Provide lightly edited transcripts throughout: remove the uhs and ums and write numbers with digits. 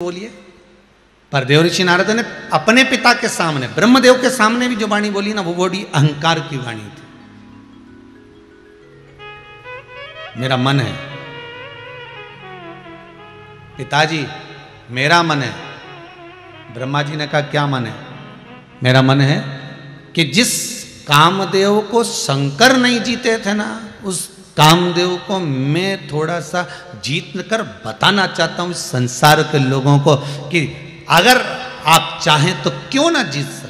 बोलिए। पर देव ऋषि नारद ने अपने पिता के सामने, ब्रह्मदेव के सामने भी जो वाणी बोली ना, वो बड़ी अहंकार की वाणी थी। मेरा मन है पिताजी, मेरा मन है। ब्रह्मा जी ने कहा क्या मन है? मेरा मन है कि जिस कामदेव को शंकर नहीं जीते थे ना, उस कामदेव को मैं थोड़ा सा जीत कर बताना चाहता हूं संसार के लोगों को कि अगर आप चाहें तो क्यों ना जीत सकते।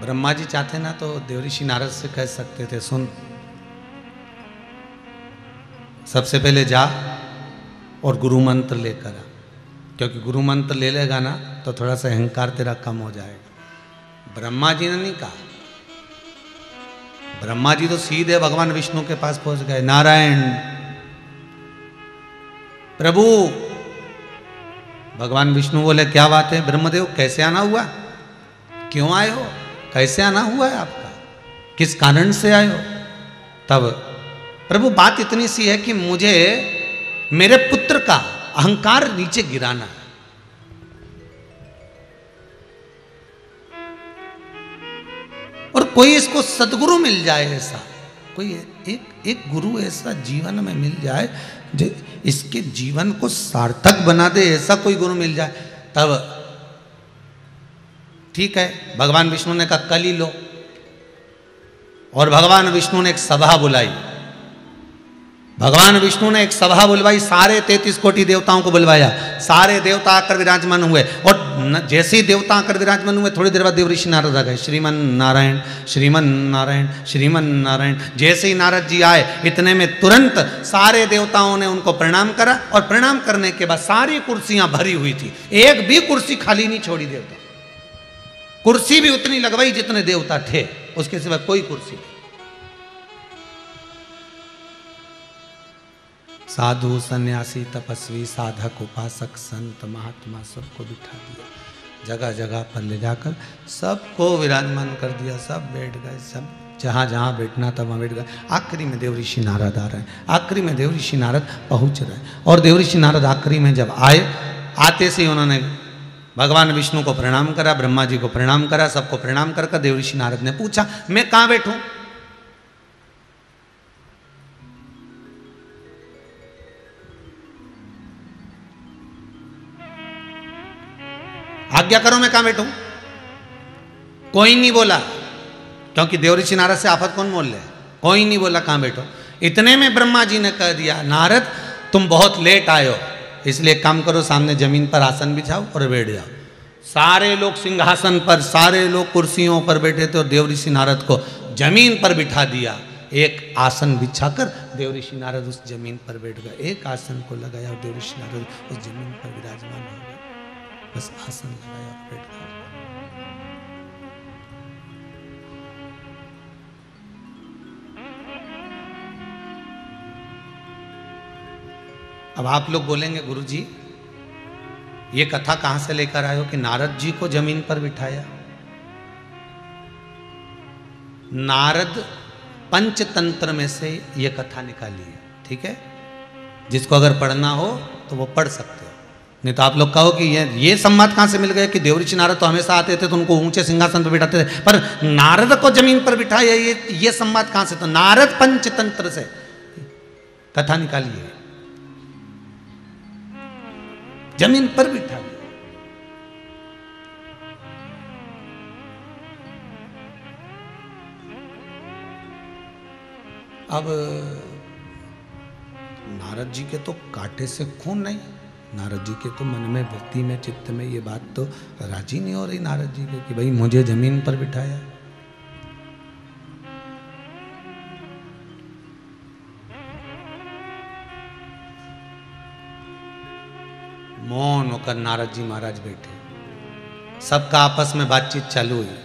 ब्रह्मा जी चाहते ना तो देवऋषि नारद से कह सकते थे, सुन सबसे पहले जा और गुरु मंत्र लेकर आ, क्योंकि गुरु मंत्र ले लेगा ना तो थोड़ा सा अहंकार तेरा कम हो जाएगा। ब्रह्मा जी ने नहीं कहा। ब्रह्मा जी तो सीधे भगवान विष्णु के पास पहुंच गए। नारायण प्रभु। भगवान विष्णु बोले क्या बात है ब्रह्मदेव, कैसे आना हुआ, क्यों आए हो, कैसे आना हुआ है आपका, किस कारण से आए हो? तब प्रभु बात इतनी सी है कि मुझे मेरे पुत्र का अहंकार नीचे गिराना है। और कोई इसको सदगुरु मिल जाए, ऐसा कोई एक गुरु ऐसा जीवन में मिल जाए जो इसके जीवन को सार्थक बना दे, ऐसा कोई गुरु मिल जाए तब ठीक है। भगवान विष्णु ने कहा कल ही लो। और भगवान विष्णु ने एक सभा बुलाई। भगवान विष्णु ने एक सभा बुलवाई, सारे 33 कोटि देवताओं को बुलवाया। सारे देवता आकर विराजमान हुए और जैसे ही देवता आकर विराजमान हुए थोड़ी देर बाद देव ऋषि नारद आ गए। श्रीमन नारायण श्रीमन नारायण श्रीमन नारायण। जैसे ही नारद जी आए इतने में तुरंत सारे देवताओं ने उनको प्रणाम करा और प्रणाम करने के बाद सारी कुर्सियां भरी हुई थी, एक भी कुर्सी खाली नहीं छोड़ी। देवता कुर्सी भी उतनी लगवाई जितने देवता थे, उसके सिवा कोई कुर्सी नहीं। साधु सन्यासी तपस्वी साधक उपासक संत महात्मा सबको बिठा दिया, जगह जगह पर ले जाकर सबको विराजमान कर दिया। सब बैठ गए, सब जहाँ जहाँ बैठना था वहाँ बैठ गए। आखिरी में देव ऋषि नारद आ रहे हैं। आखिरी में देव ऋषि नारद पहुँच रहे हैं। और देव ऋषि नारद आखिरी में जब आए, आते से उन्होंने भगवान विष्णु को प्रणाम करा, ब्रह्मा जी को प्रणाम करा, सबको प्रणाम कर देव ऋषि नारद ने पूछा मैं कहाँ बैठूं? आज्ञा करो मैं कहां बैठूं? कोई नहीं बोला, क्योंकि देव ऋषि नारद से आफत कौन बोल रहे? कोई नहीं बोला कहां बैठो। इतने में ब्रह्मा जी ने कह दिया नारद तुम बहुत लेट आए हो, इसलिए काम करो सामने जमीन पर आसन बिछाओ और बैठ जाओ। सारे लोग सिंहासन पर, सारे लोग कुर्सियों पर बैठे थे और देव ऋषि नारद को जमीन पर बिठा दिया। एक आसन बिछाकर देव ऋषि नारद उस जमीन पर बैठ गए। एक आसन को लगाया और देव ऋषि नारद उस जमीन पर विराजमान हो गए। बस आसन लगाया और बैठ गए। अब आप लोग बोलेंगे गुरुजी ये कथा कहां से लेकर आए हो कि नारद जी को जमीन पर बिठाया? नारद पंचतंत्र में से ये कथा निकाली है, ठीक है। जिसको अगर पढ़ना हो तो वो पढ़ सकते हो, नहीं तो आप लोग कहो कि ये संवाद कहां से मिल गए कि देव ऋषि नारद तो हमेशा आते थे तो उनको ऊंचे सिंहासन पर बिठाते थे, पर नारद को जमीन पर बिठाया, ये संवाद कहां से? तो नारद पंचतंत्र से कथा निकाली है, जमीन पर बिठा दिया। अब नारद जी के तो कांटे से खून नहीं, नारद जी के तो मन में, भक्ति में, चित्त में ये बात तो राजी नहीं हो रही नारद जी के कि भाई मुझे जमीन पर बिठाया। मौन होकर नारद जी महाराज बैठे। सबका आपस में बातचीत चालू हुई,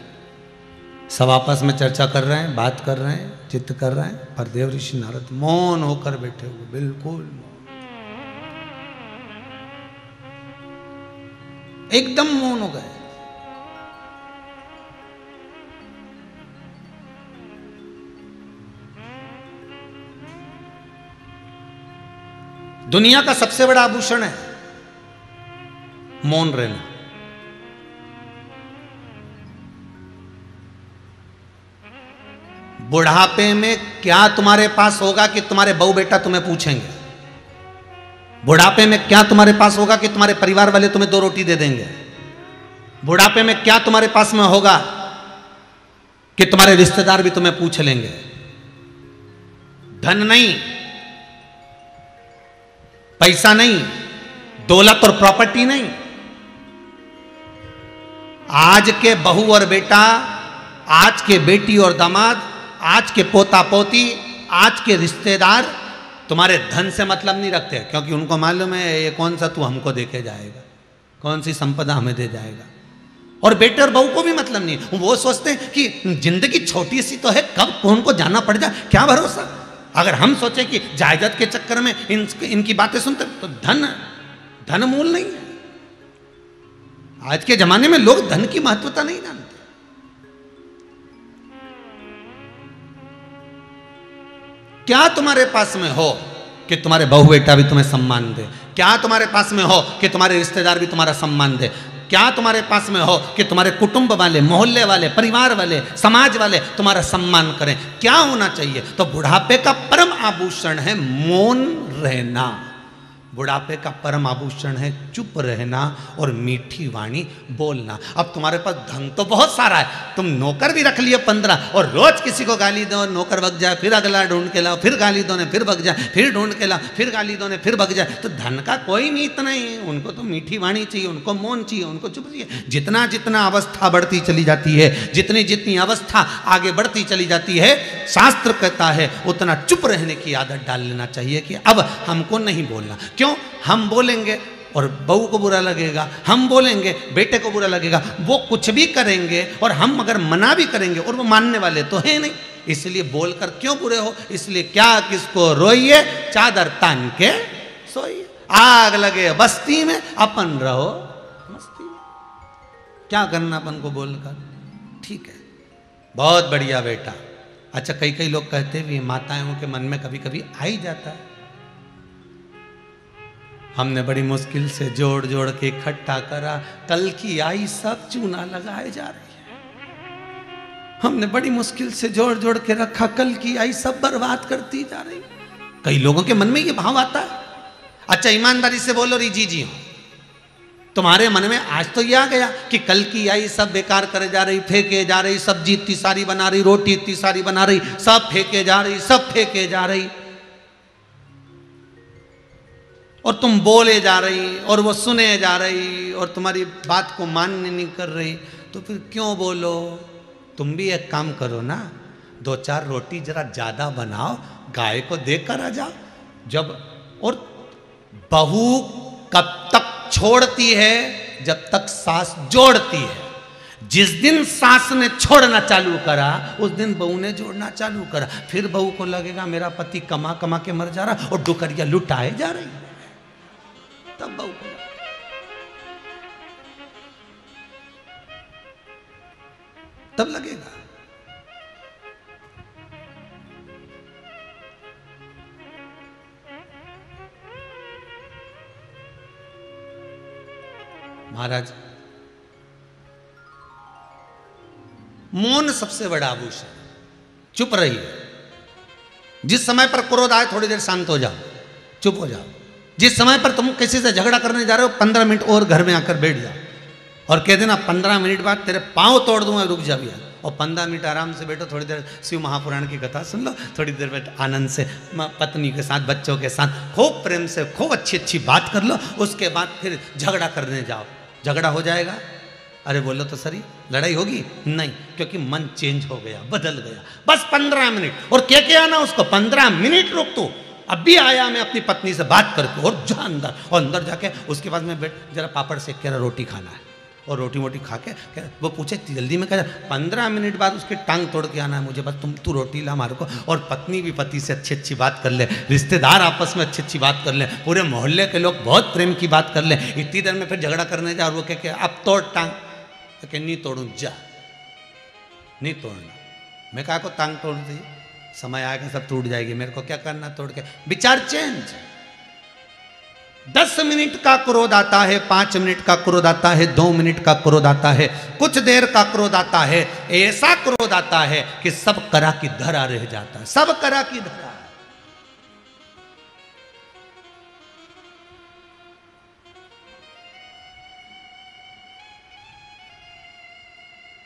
सब आपस में चर्चा कर रहे हैं, बात कर रहे हैं, चित्त कर रहे हैं, पर देव ऋषि नारद मौन होकर बैठे हुए, बिल्कुल मौन। एकदम मौन हो गए। दुनिया का सबसे बड़ा आभूषण है मौन रहना। बुढ़ापे में क्या तुम्हारे पास होगा कि तुम्हारे बहू बेटा तुम्हें पूछेंगे? बुढ़ापे में क्या तुम्हारे पास होगा कि तुम्हारे परिवार वाले तुम्हें 2 रोटी दे देंगे? बुढ़ापे में क्या तुम्हारे पास में होगा कि तुम्हारे रिश्तेदार भी तुम्हें पूछ लेंगे? धन नहीं, पैसा नहीं, दौलत और प्रॉपर्टी नहीं। आज के बहू और बेटा, आज के बेटी और दामाद, आज के पोता पोती, आज के रिश्तेदार तुम्हारे धन से मतलब नहीं रखते, क्योंकि उनको मालूम है ये कौन सा तू हमको देके जाएगा, कौन सी संपदा हमें दे जाएगा। और बेटे और बहू को भी मतलब नहीं, वो सोचते हैं कि जिंदगी छोटी सी तो है, कब कौन को जाना पड़ जाए, क्या भरोसा। अगर हम सोचें कि जायदाद के चक्कर में इनकी बातें सुनते तो धन मूल नहीं है। आज के जमाने में लोग धन की महत्वता नहीं जानते। क्या तुम्हारे पास में हो कि तुम्हारे बहू बेटा भी तुम्हें सम्मान दे? क्या तुम्हारे पास में हो कि तुम्हारे रिश्तेदार भी तुम्हारा सम्मान दे? क्या तुम्हारे पास में हो कि तुम्हारे कुटुंब वाले, मोहल्ले वाले, परिवार वाले, समाज वाले तुम्हारा सम्मान करें? क्या होना चाहिए? तो बुढ़ापे का परम आभूषण है मौन रहना। बुढ़ापे का परम आभूषण है चुप रहना और मीठी वाणी बोलना। अब तुम्हारे पास धन तो बहुत सारा है, तुम नौकर भी रख लिए 15 और रोज किसी को गाली दो, नौकर भग जाए, फिर अगला ढूंढ के लाओ, फिर गाली दो ने, फिर भग जाए, फिर ढूंढ के लाओ, फिर गाली दो ने, फिर भग जाए। तो धन का कोई मीत नहीं है। उनको तो मीठी वाणी चाहिए, उनको मौन चाहिए, उनको चुप चाहिए। जितना जितना अवस्था बढ़ती चली जाती है, जितनी जितनी अवस्था आगे बढ़ती चली जाती है, शास्त्र कहता है उतना चुप रहने की आदत डाल लेना चाहिए कि अब हमको नहीं बोलना। क्यों? हम बोलेंगे और बहू को बुरा लगेगा, हम बोलेंगे बेटे को बुरा लगेगा, वो कुछ भी करेंगे और हम अगर मना भी करेंगे और वो मानने वाले तो है नहीं, इसलिए बोलकर क्यों बुरे हो। इसलिए क्या किसको रोइए, चादर तान के सोइए। आग लगे बस्ती में, अपन रहो मस्ती में। क्या करना अपन को बोलकर? ठीक है, बहुत बढ़िया बेटा। अच्छा, कई लोग कहते भी माताओं के मन में कभी कभी आ ही जाता है, हमने बड़ी मुश्किल से जोड़ जोड़ के इकट्ठा करा, कल की आई सब चूना लगाए जा रही है। हमने बड़ी मुश्किल से जोड़ जोड़ के रखा, कल की आई सब बर्बाद करती जा रही। कई लोगों के मन में ये भाव आता है। अच्छा, ईमानदारी से बोलो री जी हो, तुम्हारे मन में आज तो ये आ गया कि कल की आई सब बेकार करे जा रही, फेंके जा रही, सब्जी इतनी सारी बना रही, रोटी इतनी सारी बना रही, सब फेंके जा रही, सब फेंके जा रही, और तुम बोले जा रही और वो सुने जा रही और तुम्हारी बात को मानने नहीं कर रही। तो फिर क्यों बोलो? तुम भी एक काम करो ना, 2-4 रोटी जरा ज्यादा बनाओ, गाय को देकर आ जाओ। जब और बहू कब तक छोड़ती है? जब तक सास जोड़ती है। जिस दिन सास ने छोड़ना चालू करा, उस दिन बहू ने जोड़ना चालू करा। फिर बहू को लगेगा मेरा पति कमा कमा के मर जा रहा और डुकरिया लुटाए जा रही, तब बहू को तब लगेगा। महाराज, मौन सबसे बड़ा आभूषण। चुप रहिए। जिस समय पर क्रोध आए थोड़ी देर शांत हो जाओ, चुप हो जाओ। जिस समय पर तुम किसी से झगड़ा करने जा रहे हो 15 मिनट और घर में आकर बैठ जाओ और कह देना 15 मिनट बाद तेरे पांव तोड़ दूंगा, रुक जा भैया। और 15 मिनट आराम से बैठो, थोड़ी देर शिव महापुराण की कथा सुन लो, थोड़ी देर बैठ आनंद से पत्नी के साथ, बच्चों के साथ खूब प्रेम से खूब अच्छी अच्छी बात कर लो। उसके बाद फिर झगड़ा करने जाओ, झगड़ा हो जाएगा। अरे बोलो तो सही, लड़ाई होगी नहीं, क्योंकि मन चेंज हो गया, बदल गया। बस 15 मिनट और क्या आना उसको, 15 मिनट रुक, तो अभी आया मैं अपनी पत्नी से बात करके, और जा अंदर, और अंदर जाके उसके बाद में जरा पापड़ सेक के रोटी खाना है, और रोटी वोटी खा के वो पूछे जल्दी में, कह 15 मिनट बाद उसकी टांग तोड़ के आना है मुझे, बस तू रोटी ला हमारे को। और पत्नी भी पति से अच्छी अच्छी बात कर ले, रिश्तेदार आपस में अच्छी अच्छी बात कर ले, पूरे मोहल्ले के लोग बहुत प्रेम की बात कर ले। इतनी देर में फिर झगड़ा करने जा और वो कह अब तोड़ टांग, तो नहीं तोड़ू, जा नहीं तोड़ना। मैं कहा को टांग तोड़ दी, समय आएगा सब टूट जाएगी, मेरे को क्या करना तोड़ के। विचार चेंज। 10 मिनट का क्रोध आता है, 5 मिनट का क्रोध आता है, 2 मिनट का क्रोध आता है, कुछ देर का क्रोध आता है, ऐसा क्रोध आता है कि सब करा की धरा रह जाता है, सब करा की धरा।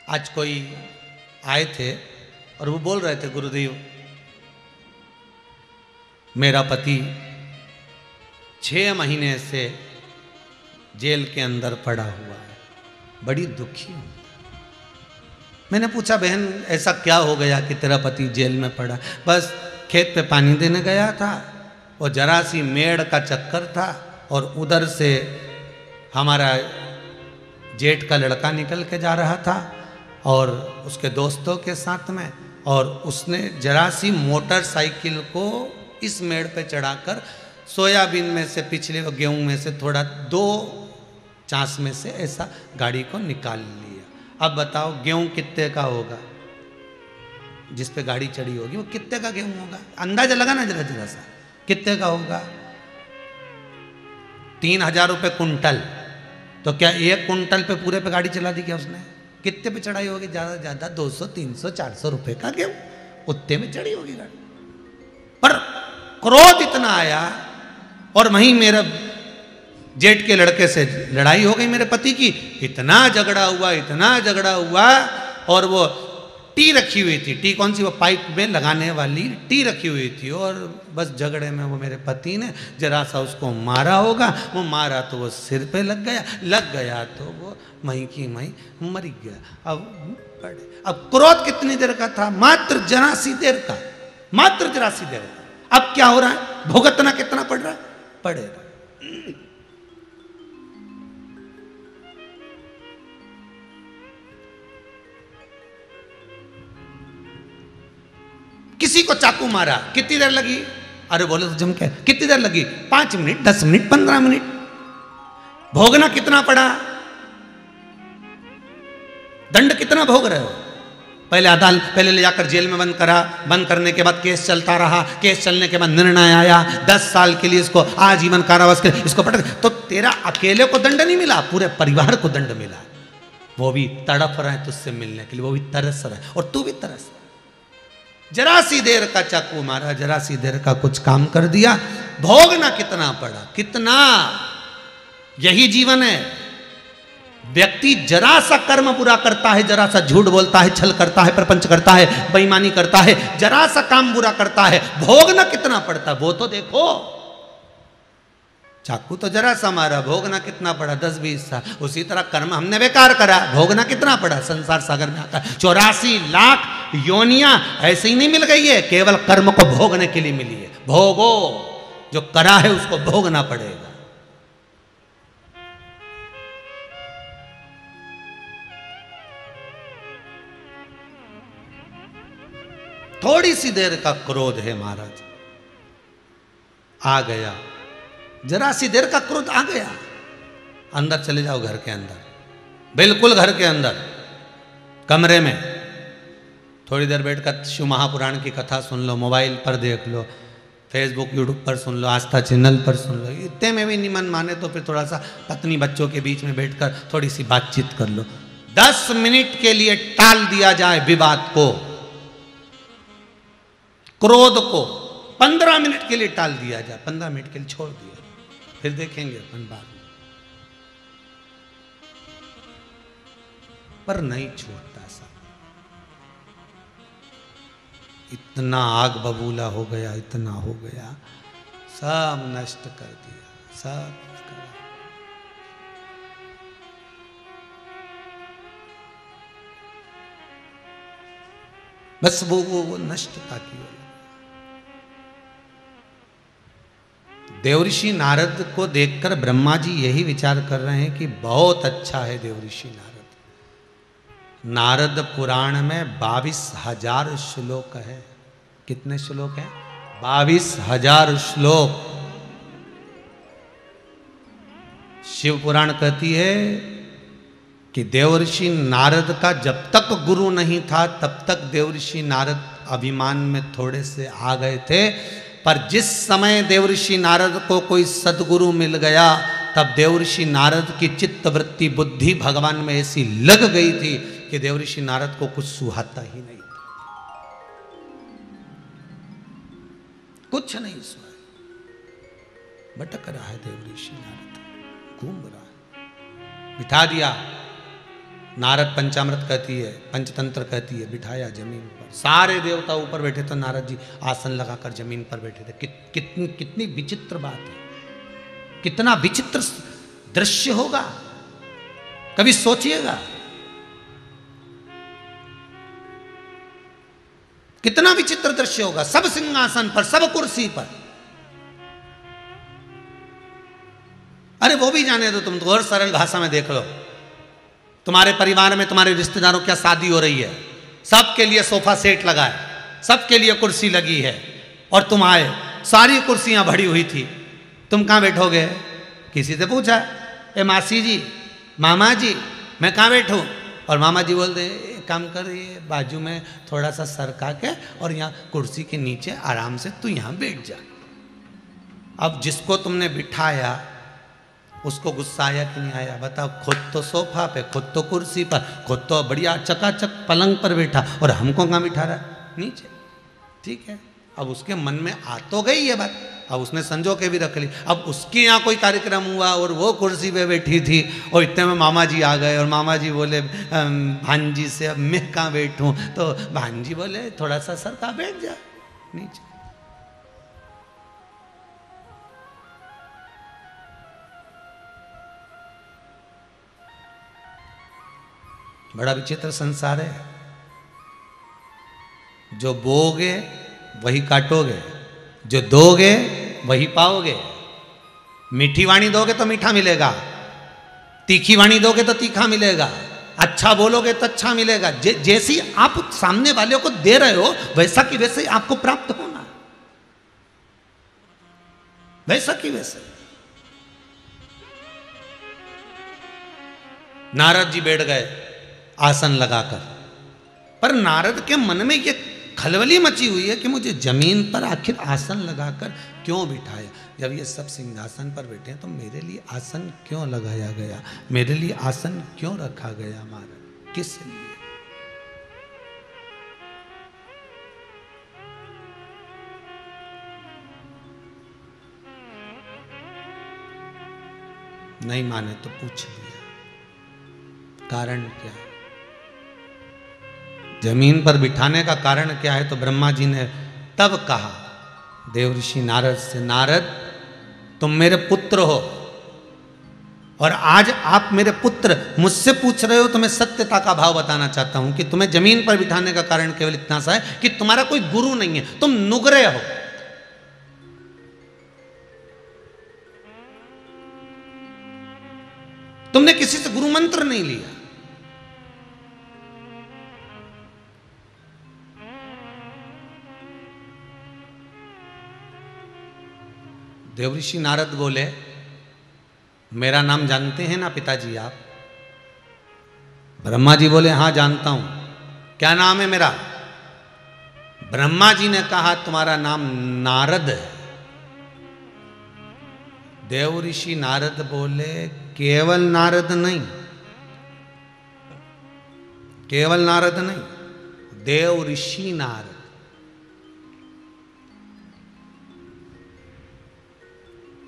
आज कोई आए थे और वो बोल रहे थे, गुरुदेव मेरा पति 6 महीने से जेल के अंदर पड़ा हुआ है, बड़ी दुखी हूं। मैंने पूछा बहन ऐसा क्या हो गया कि तेरा पति जेल में पड़ा? बस खेत पे पानी देने गया था, वो जरा सी मेड़ का चक्कर था और उधर से हमारा जेठ का लड़का निकल के जा रहा था और उसके दोस्तों के साथ में, और उसने जरा सी मोटरसाइकिल को इस मेड़ पे चढ़ाकर सोयाबीन में से, पिछले गेहूं में से थोड़ा 2 चांस में से ऐसा गाड़ी को निकाल लिया। अब बताओ गेहूं कितने का होगा? जिस पे गाड़ी चढ़ी होगी वो कितने का गेहूं होगा? अंदाजा लगाना जरा जरा सा, कितने का होगा? 3000 रुपये कुंटल। तो क्या 1 कुंटल पे पूरे पे गाड़ी चला दी क्या उसने? कितने पे चढ़ाई होगी? ज्यादा से ज्यादा 200 300 400 रुपए का गेहूं, उतने में चढ़ी होगी गाड़ी। पर क्रोध इतना आया, और वहीं मेरे जेठ के लड़के से लड़ाई हो गई मेरे पति की, इतना झगड़ा हुआ, इतना झगड़ा हुआ। और वो टी रखी हुई थी, टी कौन सी, वो पाइप में लगाने वाली टी रखी हुई थी, और बस झगड़े में वो मेरे पति ने जरा सा उसको मारा होगा, वो मारा तो वो सिर पे लग गया तो वो मई की मई मर गया। अब क्रोध कितनी देर का था? मात्र जरा सी देर का, मात्र जरा सी देर का। अब क्या हो रहा है? भुगतना कितना पड़ रहा है? पड़ेगा। किसी को चाकू मारा, कितनी देर लगी? अरे बोले तो जम के, कितनी देर लगी? 5 मिनट, 10 मिनट, 15 मिनट। भोगना कितना पड़ा? दंड कितना भोग रहे हो? पहले अदालत, पहले ले जाकर जेल में बंद करा, बंद करने के बाद केस चलता रहा, केस चलने के बाद निर्णय आया 10 साल के लिए इसको आजीवन कारावास के इसको पटक। तो तेरा अकेले को दंड नहीं मिला, पूरे परिवार को दंड मिला। वो भी तड़प रहे हैं तुझसे मिलने के लिए, वो भी तरस रहे हैं, और तू भी तरस रहा। जरा सी देर का चाकू मारा, जरा सी देर का कुछ काम कर दिया, भोगना कितना पड़ा? कितना? यही जीवन है। व्यक्ति जरा सा कर्म बुरा करता है, जरा सा झूठ बोलता है, छल करता है, प्रपंच करता है, बेईमानी करता है, जरा सा काम बुरा करता है, भोगना कितना पड़ता है वो तो देखो। चाकू तो जरा सा मारा, भोगना कितना पड़ा? 10-20 साल। उसी तरह कर्म हमने बेकार करा, भोगना कितना पड़ा? संसार सागर में आता 84 लाख योनियां ऐसे ही नहीं मिल गई है, केवल कर्म को भोगने के लिए मिली है। भोगो, जो करा है उसको भोगना पड़ेगा। थोड़ी सी देर का क्रोध है महाराज, आ गया, जरा सी देर का क्रोध आ गया, अंदर चले जाओ, घर के अंदर, बिल्कुल घर के अंदर, कमरे में थोड़ी देर बैठकर शिव महापुराण की कथा सुन लो, मोबाइल पर देख लो, फेसबुक यूट्यूब पर सुन लो, आस्था चैनल पर सुन लो। इतने में भी नहीं मन माने तो फिर थोड़ा सा पत्नी बच्चों के बीच में बैठकर थोड़ी सी बातचीत कर लो। 10 मिनट के लिए टाल दिया जाए विवाद को, क्रोध को 15 मिनट के लिए टाल दिया जाए, 15 मिनट के लिए छोड़ दिया, फिर देखेंगे अपन बाद में। पर नहीं छोड़ता सा, इतना आग बबूला हो गया, इतना हो गया, सब नष्ट कर दिया, सब कर। बस वो नष्टता की। देवऋषि नारद को देखकर ब्रह्मा जी यही विचार कर रहे हैं कि बहुत अच्छा है देवऋषि नारद। नारद पुराण में 22,000 श्लोक है। कितने श्लोक हैं? 22,000 श्लोक। शिव पुराण कहती है कि देवऋषि नारद का जब तक गुरु नहीं था तब तक देवऋषि नारद अभिमान में थोड़े से आ गए थे, पर जिस समय देवऋषि नारद को कोई सदगुरु मिल गया तब देवऋषि नारद की चित्त वृत्ति बुद्धि भगवान में ऐसी लग गई थी कि देवऋषि नारद को कुछ सुहाता ही नहीं था, कुछ नहीं सुहा। भटक रहा है देवऋषि नारद, घूम रहा है। बिठा दिया। नारद पंचामृत कहती है, पंचतंत्र कहती है, बिठाया जमीन पर। सारे देवता ऊपर बैठे तो नारद जी आसन लगाकर जमीन पर बैठे थे। कितनी विचित्र बात है, कितना विचित्र दृश्य होगा, कभी सोचिएगा। कितना विचित्र दृश्य होगा। सब सिंहासन पर, सब कुर्सी पर। अरे वो भी जाने दो, तुम तो और सरल भाषा में देख लो। तुम्हारे परिवार में तुम्हारे रिश्तेदारों क्या शादी हो रही है, सबके लिए सोफा सेट लगा है, सबके लिए कुर्सी लगी है, और तुम आए, सारी कुर्सियां भरी हुई थी, तुम कहां बैठोगे? किसी से पूछा, ए मासी जी, मामा जी, मैं कहां बैठूं? और मामा जी बोल दे, काम कर, ये बाजू में थोड़ा सा सरका के और यहाँ कुर्सी के नीचे आराम से तू यहाँ बैठ जा। अब जिसको तुमने बिठाया उसको गुस्सा आया कि नहीं आया? बताओ। खुद तो सोफा पे, खुद तो कुर्सी पर, खुद तो बढ़िया चकाचक पलंग पर बैठा, और हमको कहाँ बिठा रहा? नीचे। ठीक है, अब उसके मन में आ तो गई ये बात, अब उसने संजो के भी रख ली। अब उसके यहाँ कोई कार्यक्रम हुआ और वो कुर्सी पे बैठी थी, और इतने में मामा जी आ गए, और मामा जी बोले भांजी से अब मैं कहाँ बैठूं? तो भांजी बोले थोड़ा सा सरका बैठ जा नीचे। बड़ा विचित्र संसार है। जो बोगे वही काटोगे, जो दोगे वही पाओगे। मीठी वाणी दोगे तो मीठा मिलेगा, तीखी वाणी दोगे तो तीखा मिलेगा, अच्छा बोलोगे तो अच्छा मिलेगा। जैसी आप सामने वाले को दे रहे हो वैसा की वैसे आपको प्राप्त होना, वैसा की वैसे। नारद जी बैठ गए आसन लगाकर, पर नारद के मन में यह खलबली मची हुई है कि मुझे जमीन पर आखिर आसन लगाकर क्यों बिठाया? जब ये सब सिंहासन पर बैठे हैं तो मेरे लिए आसन क्यों लगाया गया? मेरे लिए आसन क्यों रखा गया? महाराज किस लिए? नहीं माने तो पूछ लिया, कारण क्या है? जमीन पर बिठाने का कारण क्या है? तो ब्रह्मा जी ने तब कहा देवऋषि नारद से, नारद तुम मेरे पुत्र हो, और आज आप मेरे पुत्र मुझसे पूछ रहे हो, तो मैं सत्यता का भाव बताना चाहता हूं कि तुम्हें जमीन पर बिठाने का कारण केवल इतना सा है कि तुम्हारा कोई गुरु नहीं है, तुम नुगरे हो। तुमने किसी से गुरु मंत्र नहीं लिया। देवऋषि नारद बोले, मेरा नाम जानते हैं ना पिताजी आप? ब्रह्मा जी बोले, हाँ जानता हूं। क्या नाम है मेरा? ब्रह्मा जी ने कहा, तुम्हारा नाम नारद है। देवऋषि नारद बोले, केवल नारद नहीं, केवल नारद नहीं, देवऋषि नारद।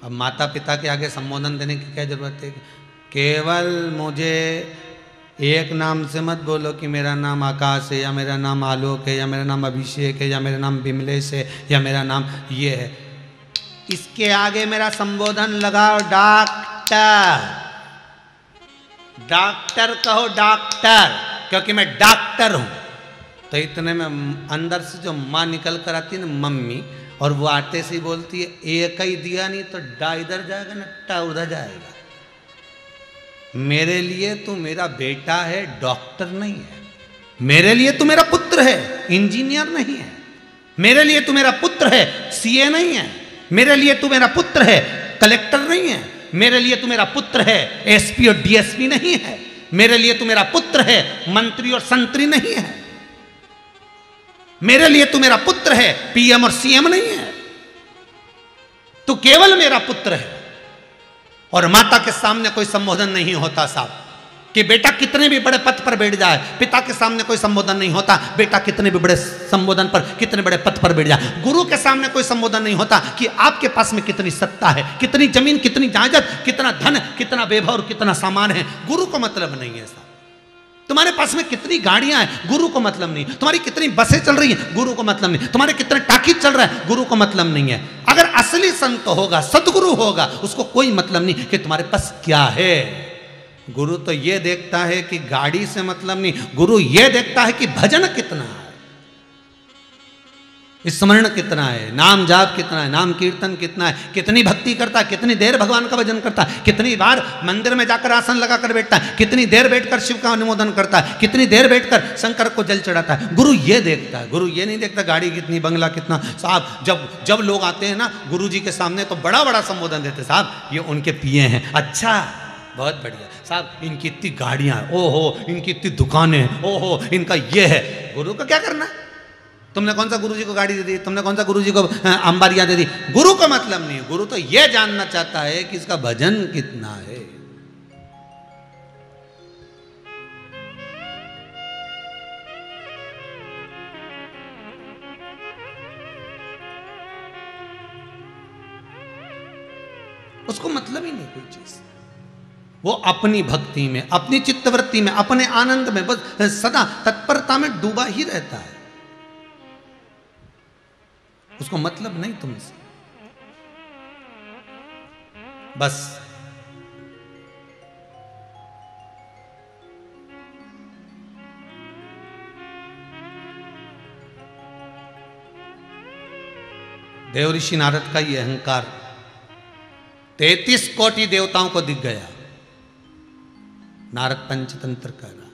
अब माता पिता के आगे संबोधन देने की क्या जरूरत है? केवल मुझे एक नाम से मत बोलो कि मेरा नाम आकाश है, या मेरा नाम आलोक है, या मेरा नाम अभिषेक है, या मेरा नाम विमलेश है, या मेरा नाम ये है। इसके आगे मेरा संबोधन लगाओ डॉक्टर। डॉक्टर कहो, डॉक्टर, क्योंकि मैं डॉक्टर हूं। तो इतने में अंदर से जो माँ निकल कर आती है ना, मम्मी, और वो आते से ही बोलती है, एक ही दिया नहीं तो डा इधर जाएगा ना टा उधर जाएगा। मेरे लिए तू मेरा बेटा है, डॉक्टर नहीं है। मेरे लिए तू मेरा पुत्र है, इंजीनियर नहीं है। मेरे लिए तू मेरा पुत्र है, सीए नहीं है। मेरे लिए तू मेरा पुत्र है, कलेक्टर नहीं है। मेरे लिए तू मेरा पुत्र है, एसपी और डीएसपी नहीं है। मेरे लिए तू मेरा पुत्र है, मंत्री और संतरी नहीं है। मेरे लिए तू मेरा पुत्र है, पीएम और सीएम नहीं है। तू केवल मेरा पुत्र है। और माता के सामने कोई संबोधन नहीं होता साहब, कि बेटा कितने भी बड़े पद पर बैठ जाए। पिता के सामने कोई संबोधन नहीं होता, बेटा कितने भी बड़े संबोधन पर, कितने बड़े पद पर बैठ जाए। गुरु के सामने कोई संबोधन नहीं होता कि आपके पास में कितनी सत्ता है, कितनी जमीन, कितनी जायदाद, कितना धन, कितना वैभव और कितना सामान है। गुरु को मतलब नहीं है साहब। तुम्हारे पास में कितनी गाड़ियां हैं, गुरु को मतलब नहीं। तुम्हारी कितनी बसें चल रही हैं, गुरु को मतलब नहीं। तुम्हारे कितने टाकी चल रहा है, गुरु को मतलब नहीं है। अगर असली संत होगा, सदगुरु होगा, उसको कोई मतलब नहीं कि तुम्हारे पास क्या है। गुरु तो ये देखता है कि गाड़ी से मतलब नहीं, गुरु ये देखता है कि भजन कितना है, स्मरण कितना है, नाम जाप कितना है, नाम कीर्तन कितना है, कितनी भक्ति करता है, कितनी देर भगवान का भजन करता है, कितनी बार मंदिर में जाकर आसन लगाकर बैठता है, कितनी देर बैठकर शिव का अनुमोदन करता है, कितनी देर बैठकर शंकर को जल चढ़ाता है। गुरु ये देखता है। गुरु ये नहीं देखता गाड़ी कितनी, बंगला कितना। साहब जब लोग आते हैं ना गुरु जी के सामने तो बड़ा बड़ा संबोधन देते, साहब ये उनके पिए हैं। अच्छा, बहुत बढ़िया साहब, इनकी इतनी गाड़ियां, ओहो इनकी इतनी दुकानें, ओहो इनका ये है। गुरु का क्या करना? तुमने कौन सा गुरु जी को गाड़ी दे दी, तुमने कौन सा गुरु जी को अंबारियां दे दी। गुरु का मतलब नहीं। गुरु तो यह जानना चाहता है कि इसका भजन कितना है। उसको मतलब ही नहीं कोई चीज। वो अपनी भक्ति में, अपनी चित्तवृत्ति में, अपने आनंद में बस सदा तत्परता में डूबा ही रहता है। उसको मतलब नहीं तुमसे। बस देव ऋषि नारद का ये अहंकार 33 कोटि देवताओं को दिख गया। नारद पंचतंत्र कर रहा।